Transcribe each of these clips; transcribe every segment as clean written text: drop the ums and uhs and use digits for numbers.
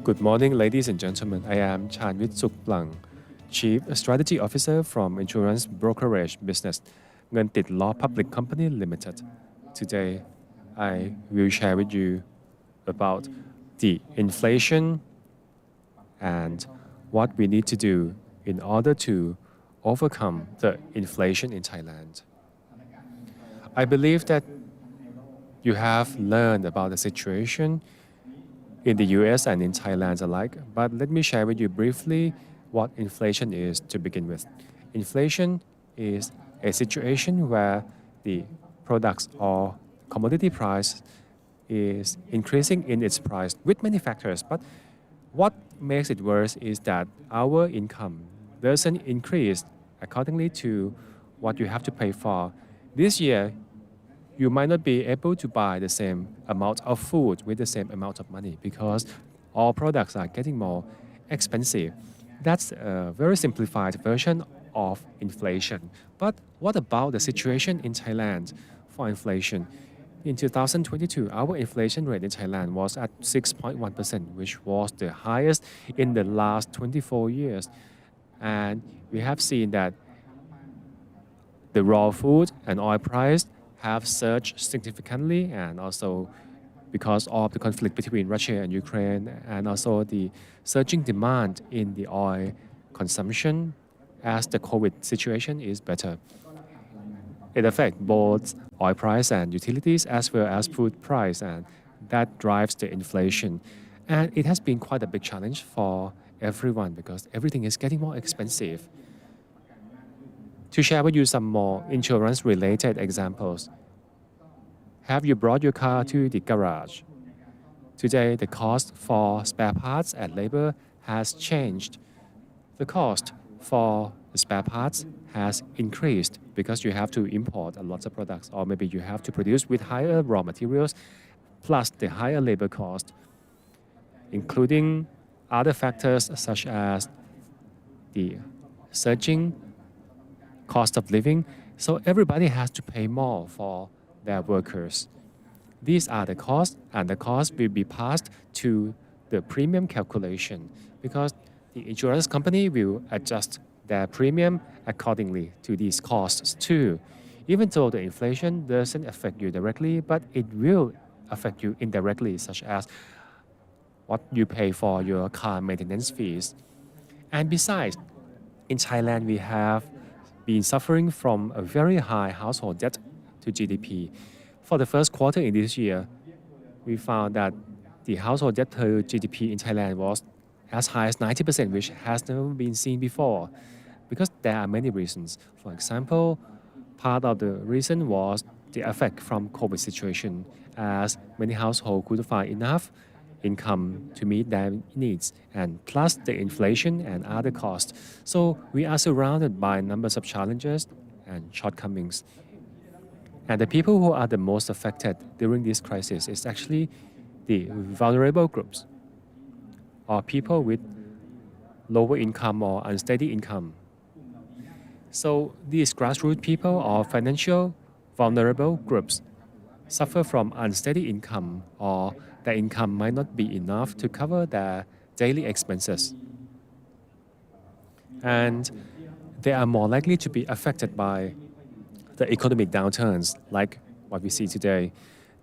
Good morning, ladies and gentlemen. I am Charnrit Sookplang, Chief Strategy Officer from Insurance Brokerage Business, Ngern Law Public Company Limited. Today, I will share with you about the inflation and what we need to do in order to overcome the inflation in Thailand. I believe that you have learned about the situation in the US and in Thailand alike, but let me share with you briefly what inflation is to begin with. Inflation is a situation where the products or commodity price is increasing in its price with many factors, but what makes it worse is that our income doesn't increase accordingly to what you have to pay for. This year, you might not be able to buy the same amount of food with the same amount of money because all products are getting more expensive. That's a very simplified version of inflation. But what about the situation in Thailand for inflation? In 2022, our inflation rate in Thailand was at 6.1%, which was the highest in the last 24 years. And we have seen that the raw food and oil price have surged significantly, and also because of the conflict between Russia and Ukraine, and also the surging demand in the oil consumption as the COVID situation is better. It affects both oil price and utilities as well as food price, and that drives the inflation. And it has been quite a big challenge for everyone because everything is getting more expensive. To share with you some more insurance-related examples, have you brought your car to the garage? Today, the cost for spare parts and labor has changed. The cost for the spare parts has increased because you have to import a lot of products, or maybe you have to produce with higher raw materials, plus the higher labor cost, including other factors such as the surging cost of living, so everybody has to pay more for their workers. These are the costs, and the cost will be passed to the premium calculation because the insurance company will adjust their premium accordingly to these costs too. Even though the inflation doesn't affect you directly, but it will affect you indirectly, such as what you pay for your car maintenance fees. And besides, in Thailand, we have been suffering from a very high household debt to GDP. For the first quarter in this year, we found that the household debt to GDP in Thailand was as high as 90%, which has never been seen before, because there are many reasons. For example, part of the reason was the effect from COVID situation, as many households couldn't find enough income to meet their needs, and plus the inflation and other costs. So we are surrounded by numbers of challenges and shortcomings. And the people who are the most affected during this crisis is actually the vulnerable groups, or people with lower income or unsteady income. So these grassroots people or financial vulnerable groups suffer from unsteady income, or their income might not be enough to cover their daily expenses. And they are more likely to be affected by the economic downturns like what we see today.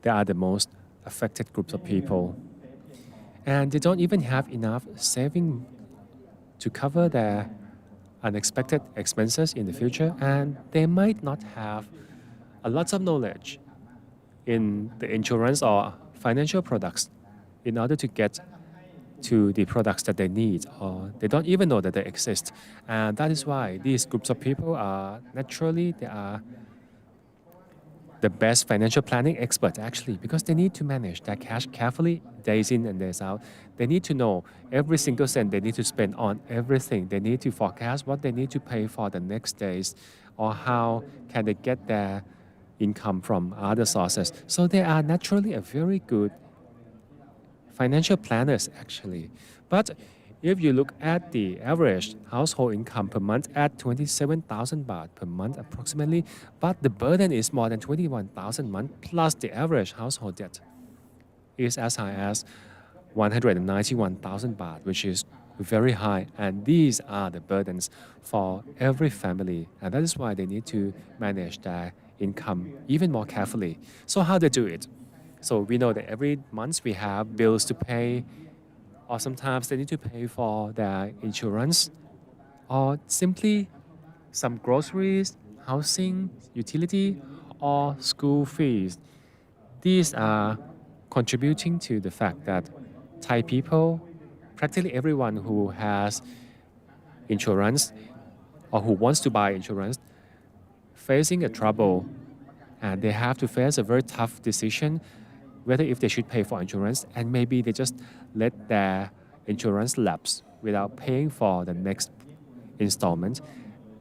They are the most affected groups of people. And they don't even have enough saving to cover their unexpected expenses in the future, and they might not have a lot of knowledge in the insurance or financial products in order to get to the products that they need, or they don't even know that they exist. And that is why these groups of people are they are the best financial planning experts actually, because they need to manage their cash carefully days in and days out. They need to know every single cent they need to spend on everything. They need to forecast what they need to pay for the next days, or how can they get their income from other sources. So they are naturally a very good financial planners actually. But if you look at the average household income per month at 27,000 baht per month approximately, but the burden is more than 21,000 a month, plus the average household debt is as high as 191,000 baht, which is very high. And these are the burdens for every family. And that is why they need to manage their income even more carefully. So how they do it? So we know that every month we have bills to pay, or sometimes they need to pay for their insurance, or simply some groceries, housing, utility, or school fees. These are contributing to the fact that Thai people, practically everyone who has insurance or who wants to buy insurance, facing a trouble, and they have to face a very tough decision whether if they should pay for insurance, and maybe they just let their insurance lapse without paying for the next installment.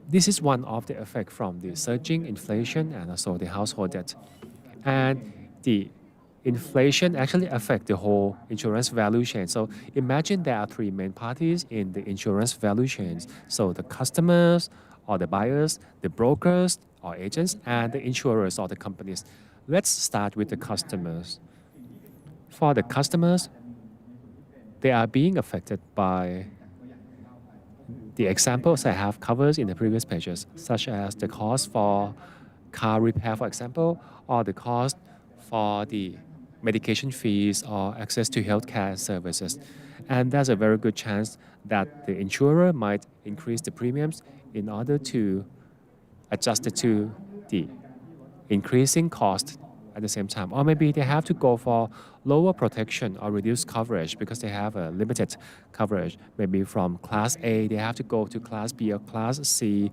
This is one of the effects from the surging inflation and also the household debt. And the inflation actually affects the whole insurance value chain. So imagine there are three main parties in the insurance value chains. So the customers or the buyers, the brokers or agents, and the insurers or the companies. Let's start with the customers. For the customers, they are being affected by the examples I have covered in the previous pages, such as the cost for car repair, for example, or the cost for the medication fees or access to healthcare services. And there's a very good chance that the insurer might increase the premiums in order to adjust it to the increasing cost at the same time. Or maybe they have to go for lower protection or reduced coverage because they have a limited coverage. Maybe from class A, they have to go to class B or class C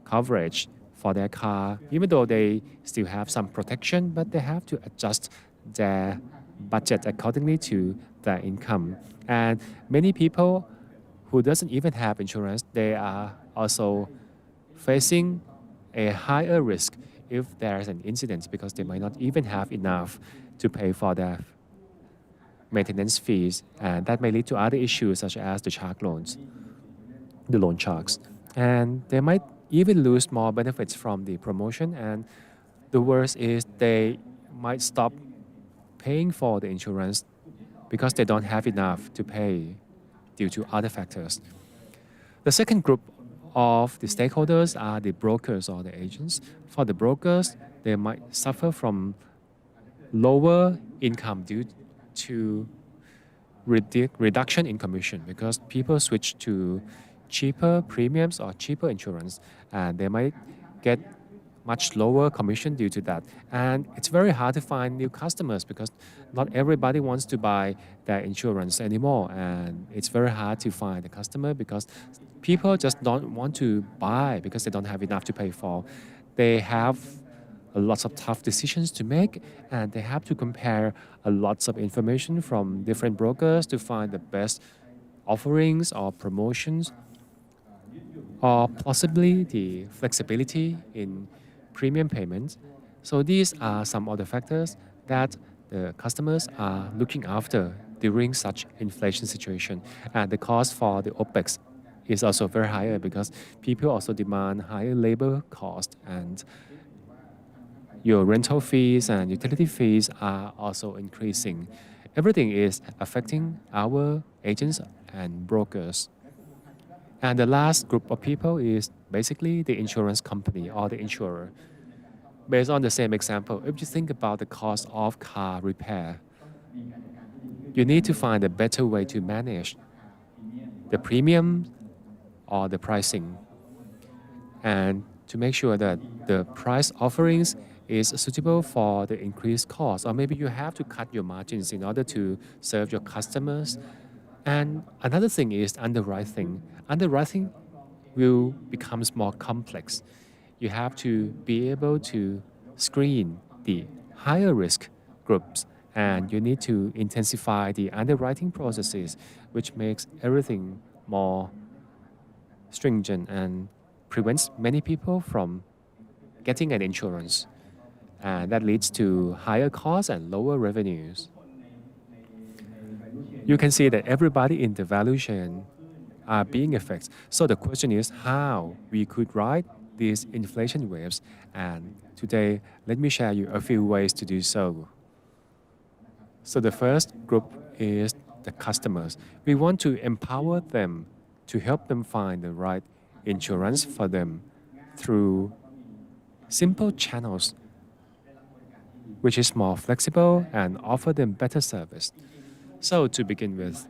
coverage for their car, even though they still have some protection, but they have to adjust their budget accordingly to their income. And many people who doesn't even have insurance, they are also facing a higher risk if there is an incident because they might not even have enough to pay for their maintenance fees, and that may lead to other issues such as the shark loans, the loan sharks, and they might even lose more benefits from the promotion. And the worst is they might stop paying for the insurance because they don't have enough to pay due to other factors. The second group of the stakeholders are the brokers or the agents. For the brokers, they might suffer from lower income due to reduction in commission because people switch to cheaper premiums or cheaper insurance, and they might get much lower commission due to that. And it's very hard to find new customers because not everybody wants to buy their insurance anymore, and it's very hard to find a customer because people just don't want to buy because they don't have enough to pay for. They have lots of tough decisions to make, and they have to compare lots of information from different brokers to find the best offerings or promotions, or possibly the flexibility in premium payments. So these are some of the factors that the customers are looking after during such inflation situation. And the cost for the OPEX is also very higher because people also demand higher labor cost, and your rental fees and utility fees are also increasing. Everything is affecting our agents and brokers. And the last group of people is basically the insurance company or the insurer. Based on the same example, if you think about the cost of car repair, you need to find a better way to manage the premium or the pricing, and to make sure that the price offerings is suitable for the increased cost. Or maybe you have to cut your margins in order to serve your customers. And another thing is underwriting. Underwriting will become more complex. You have to be able to screen the higher risk groups, and you need to intensify the underwriting processes, which makes everything more stringent and prevents many people from getting an insurance. And that leads to higher costs and lower revenues. You can see that everybody in the value chain are being affected. So the question is how we could ride these inflation waves. And today, let me share you a few ways to do so. So the first group is the customers. We want to empower them to help them find the right insurance for them through simple channels, which is more flexible and offer them better service. So to begin with,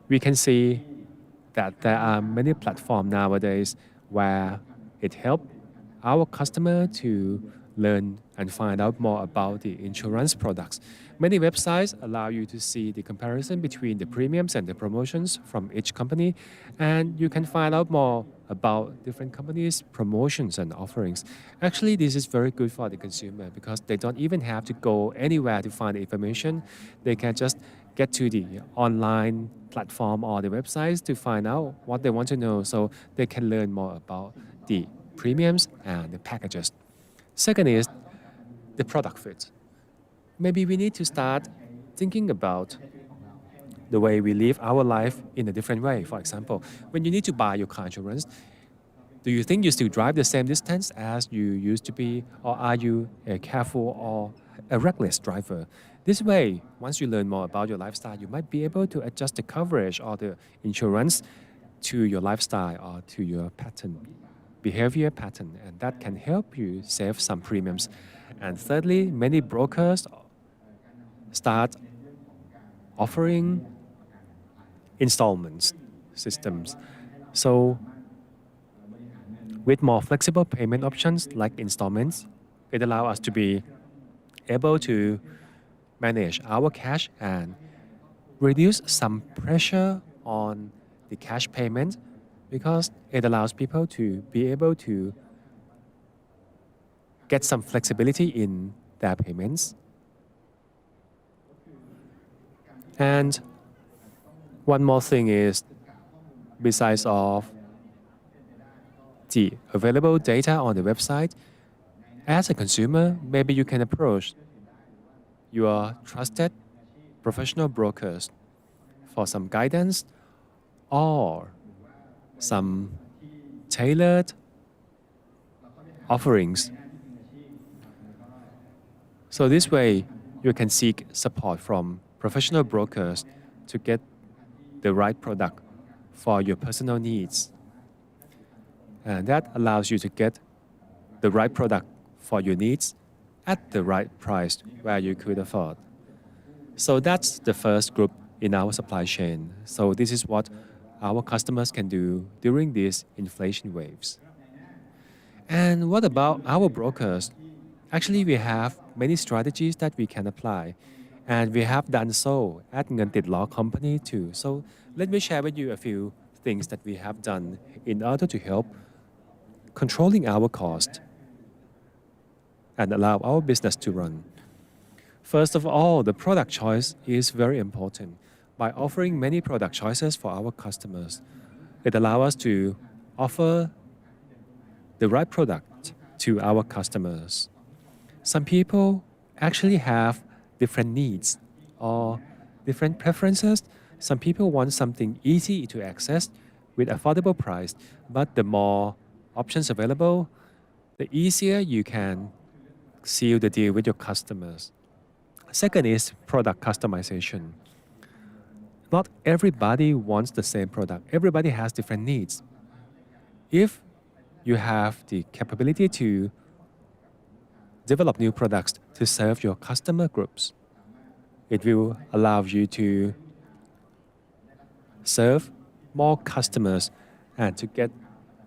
we can see that there are many platforms nowadays where it helps our customer to learn and find out more about the insurance products. Many websites allow you to see the comparison between the premiums and the promotions from each company, and you can find out more about different companies' promotions and offerings. Actually, this is very good for the consumer because they don't even have to go anywhere to find the information. They can just get to the online platform or the websites to find out what they want to know, so they can learn more about the premiums and the packages. Second is the product fit. Maybe we need to start thinking about the way we live our life in a different way. For example, when you need to buy your car insurance, do you think you still drive the same distance as you used to be, or are you a careful or a reckless driver? This way, once you learn more about your lifestyle, you might be able to adjust the coverage or the insurance to your lifestyle or to your behavior pattern, and that can help you save some premiums. And thirdly, many brokers start offering installments systems. So with more flexible payment options like installments, it allows us to be able to manage our cash and reduce some pressure on the cash payment, because it allows people to be able to get some flexibility in their payments. And one more thing is, besides of the available data on the website, as a consumer, maybe you can approach your trusted professional brokers for some guidance or some tailored offerings. So this way, you can seek support from professional brokers to get the right product for your personal needs. And that allows you to get the right product for your needs at the right price where you could afford. So that's the first group in our supply chain. So this is what our customers can do during these inflation waves. And what about our brokers? Actually, we have many strategies that we can apply, and we have done so at Ngern Law Company too. So let me share with you a few things that we have done in order to help controlling our cost and allow our business to run. First of all, the product choice is very important. By offering many product choices for our customers, it allows us to offer the right product to our customers. Some people actually have different needs or different preferences. Some people want something easy to access with affordable price, but the more options available, the easier you can seal the deal with your customers. Second is product customization. Not everybody wants the same product. Everybody has different needs. If you have the capability to develop new products to serve your customer groups, it will allow you to serve more customers and to get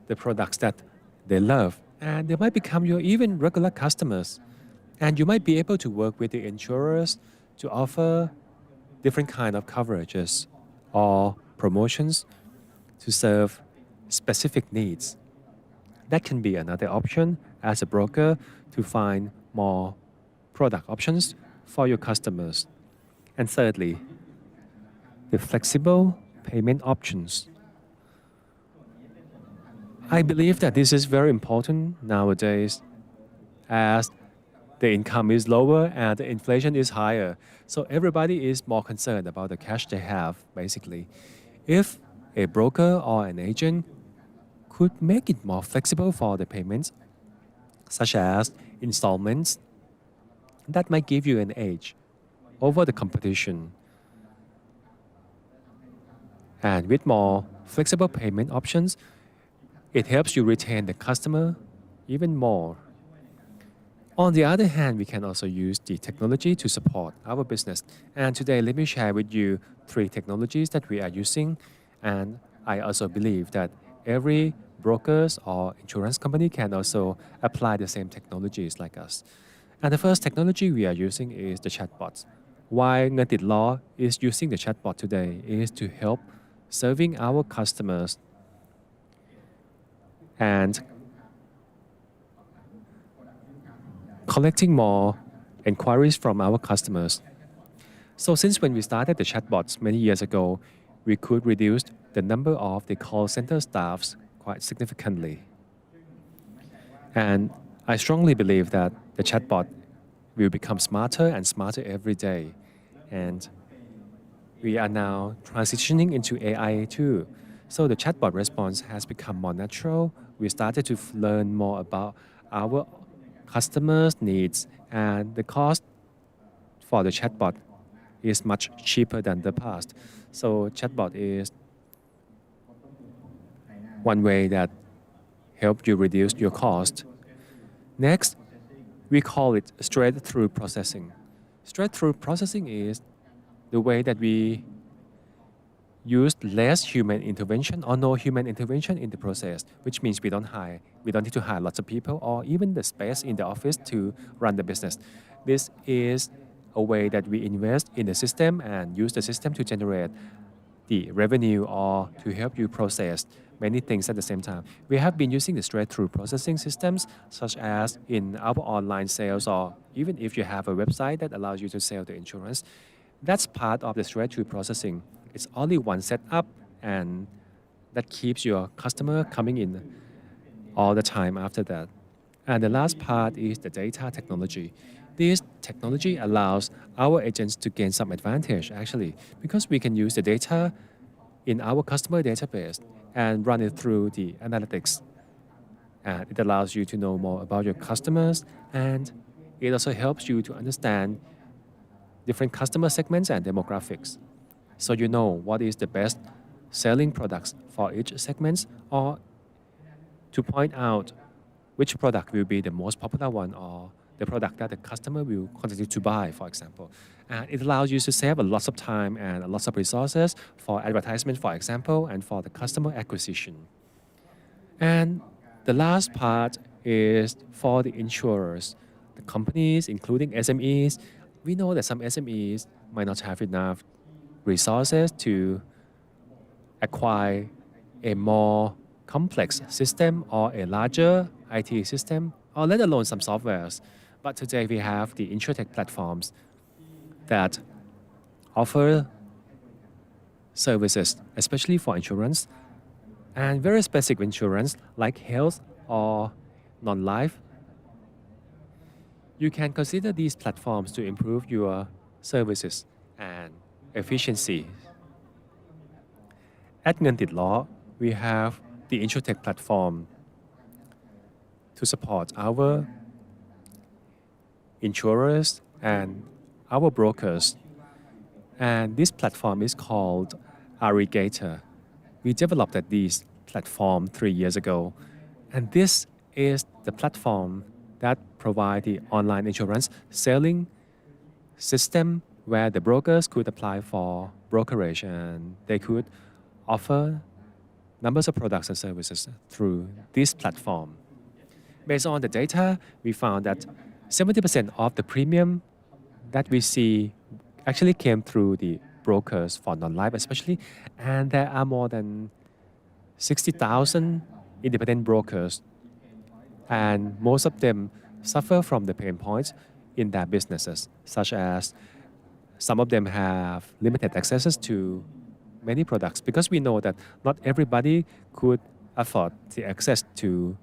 the products that they love. And they might become your even regular customers. And you might be able to work with the insurers to offer different kind of coverages or promotions to serve specific needs. That can be another option as a broker to find more product options for your customers. And thirdly, the flexible payment options. I believe that this is very important nowadays as the income is lower and the inflation is higher. So everybody is more concerned about the cash they have, basically. If a broker or an agent could make it more flexible for the payments, such as installments, that might give you an edge over the competition. And with more flexible payment options, it helps you retain the customer even more. On the other hand, we can also use the technology to support our business. And today, let me share with you 3 technologies that we are using. And I also believe that every brokers or insurance company can also apply the same technologies like us. And the first technology we are using is the chatbots. Why Ngern Tit Law is using the chatbot today is to help serving our customers and collecting more inquiries from our customers. So since when we started the chatbots many years ago, we could reduce the number of the call center staffs quite significantly. And I strongly believe that the chatbot will become smarter and smarter every day. And we are now transitioning into AI too. So the chatbot response has become more natural. We started to learn more about our customers' needs, and the cost for the chatbot is much cheaper than the past. So chatbot is one way that help you reduce your cost. Next, we call it straight-through processing. Straight-through processing is the way that we use less human intervention or no human intervention in the process, which means we don't need to hire lots of people or even the space in the office to run the business. This is a way that we invest in the system and use the system to generate the revenue or to help you process many things at the same time. We have been using the straight-through processing systems such as in our online sales, or even if you have a website that allows you to sell the insurance. That's part of the straight-through processing. It's only one setup, and that keeps your customer coming in all the time after that. And the last part is the data technology. This technology allows our agents to gain some advantage actually, because we can use the data in our customer database and run it through the analytics. And it allows you to know more about your customers, and it also helps you to understand different customer segments and demographics. So you know what is the best selling products for each segment, or to point out which product will be the most popular one, or the product that the customer will continue to buy, for example. And it allows you to save a lot of time and a lot of resources for advertisement, for example, and for the customer acquisition. And the last part is for the insurers, the companies, including SMEs. We know that some SMEs might not have enough resources to acquire a more complex system or a larger IT system, or let alone some softwares. But today we have the InsurTech platforms that offer services, especially for insurance, and very specific insurance like health or non-life. You can consider these platforms to improve your services and efficiency. At Ngern Tit Law, we have the InsurTech platform to support our insurers and our brokers. And this platform is called Aggregator. We developed this platform 3 years ago. And this is the platform that provides the online insurance selling system where the brokers could apply for brokerage, and they could offer numbers of products and services through this platform. Based on the data, we found that 70% of the premium that we see actually came through the brokers for non-life especially, and there are more than 60,000 independent brokers, and most of them suffer from the pain points in their businesses, such as some of them have limited access to many products, because we know that not everybody could afford the access to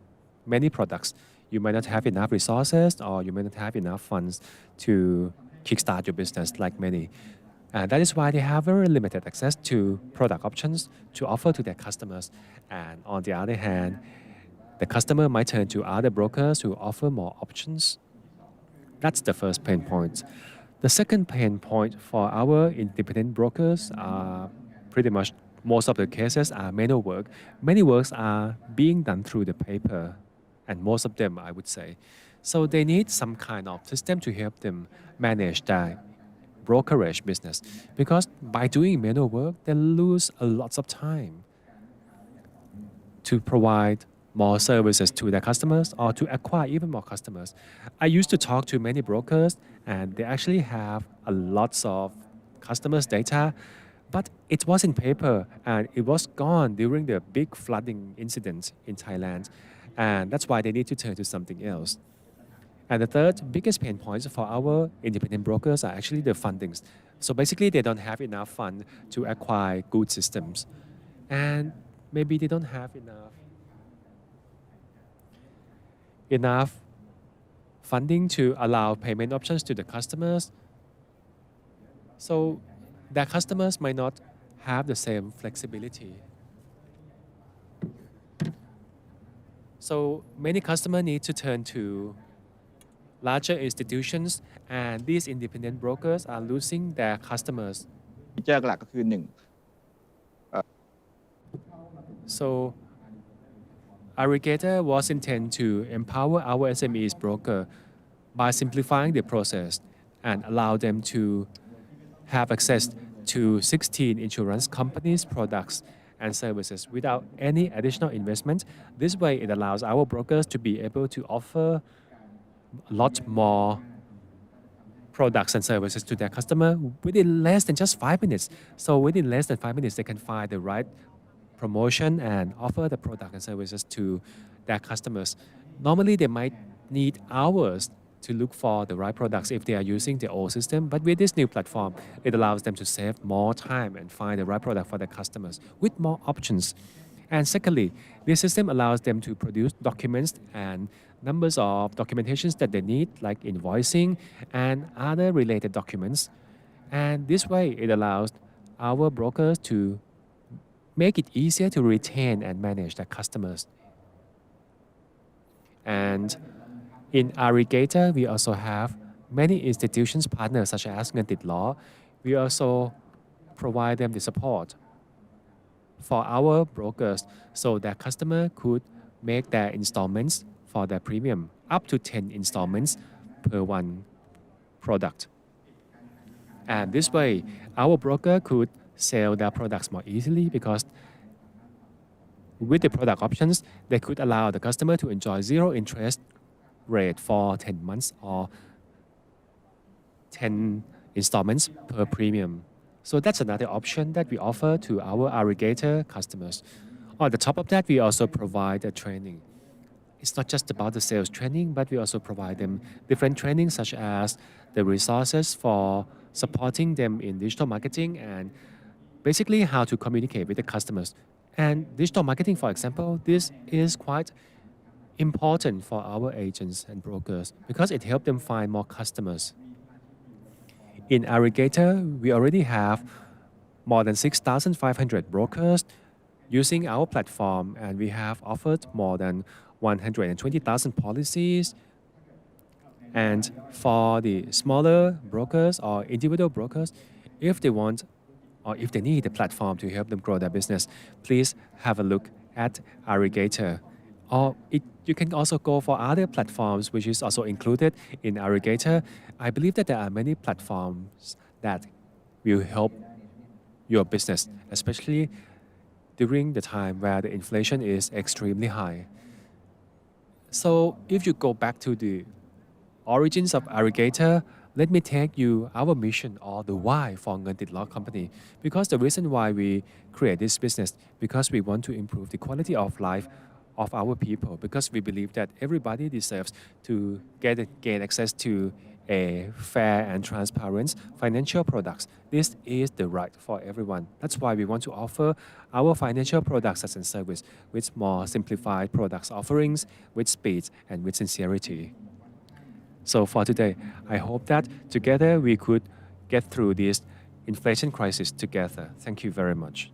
many products. You might not have enough resources, or you might not have enough funds to kickstart your business like many. And that is why they have very limited access to product options to offer to their customers. And on the other hand, the customer might turn to other brokers who offer more options. That's the first pain point. The second pain point for our independent brokers are pretty much most of the cases are manual work. Many works are being done through the paper, and most of them, I would say. So they need some kind of system to help them manage their brokerage business, because by doing manual work, they lose a lot of time to provide more services to their customers or to acquire even more customers. I used to talk to many brokers, and they actually have a lots of customers' data, but it was in paper and it was gone during the big flooding incident in Thailand, and that's why they need to turn to something else. And the third biggest pain points for our independent brokers are actually the fundings. So basically, they don't have enough fund to acquire good systems, and maybe they don't have enough funding to allow payment options to the customers. So their customers might not have the same flexibility. So many customers need to turn to larger institutions, and these independent brokers are losing their customers. ฟีเจอร์หลักก็คือ1 So Aggregator was intended to empower our SMEs broker by simplifying the process and allow them to have access to 16 insurance companies' products and services without any additional investment. This way, it allows our brokers to be able to offer a lot more products and services to their customer within less than just 5 minutes. So within less than 5 minutes, they can find the right promotion and offer the product and services to their customers. Normally, they might need hours to look for the right products if they are using the old system. But with this new platform, it allows them to save more time and find the right product for their customers with more options. And secondly, this system allows them to produce documents and numbers of documentations that they need, like invoicing and other related documents. And this way, it allows our brokers to make it easier to retain and manage their customers. And in Aggregator, we also have many institutions partners such as Ngern Law. We also provide them the support for our brokers so that customer could make their installments for their premium up to 10 installments per one product. And this way, our broker could sell their products more easily, because with the product options, they could allow the customer to enjoy zero interest rate for 10 months or 10 installments per premium. So that's another option that we offer to our Aggregator customers. On the top of that, we also provide a training. It's not just about the sales training, but we also provide them different trainings such as the resources for supporting them in digital marketing and basically how to communicate with the customers. And digital marketing, for example, this is quite important for our agents and brokers because it helps them find more customers. In Aggregator, we already have more than 6,500 brokers using our platform, and we have offered more than 120,000 policies. And for the smaller brokers or individual brokers, if they want or if they need a platform to help them grow their business, please have a look at Aggregator. Or you can also go for other platforms, which is also included in Aggregator. I believe that there are many platforms that will help your business, especially during the time where the inflation is extremely high. So if you go back to the origins of Aggregator, let me take you our mission or the why for Ngern Law Company. Because the reason why we create this business, because we want to improve the quality of life of our people, because we believe that everybody deserves to gain access to a fair and transparent financial products. This is the right for everyone. That's why we want to offer our financial products as a service with more simplified products offerings, with speed and with sincerity. So for today, I hope that together we could get through this inflation crisis together. Thank you very much.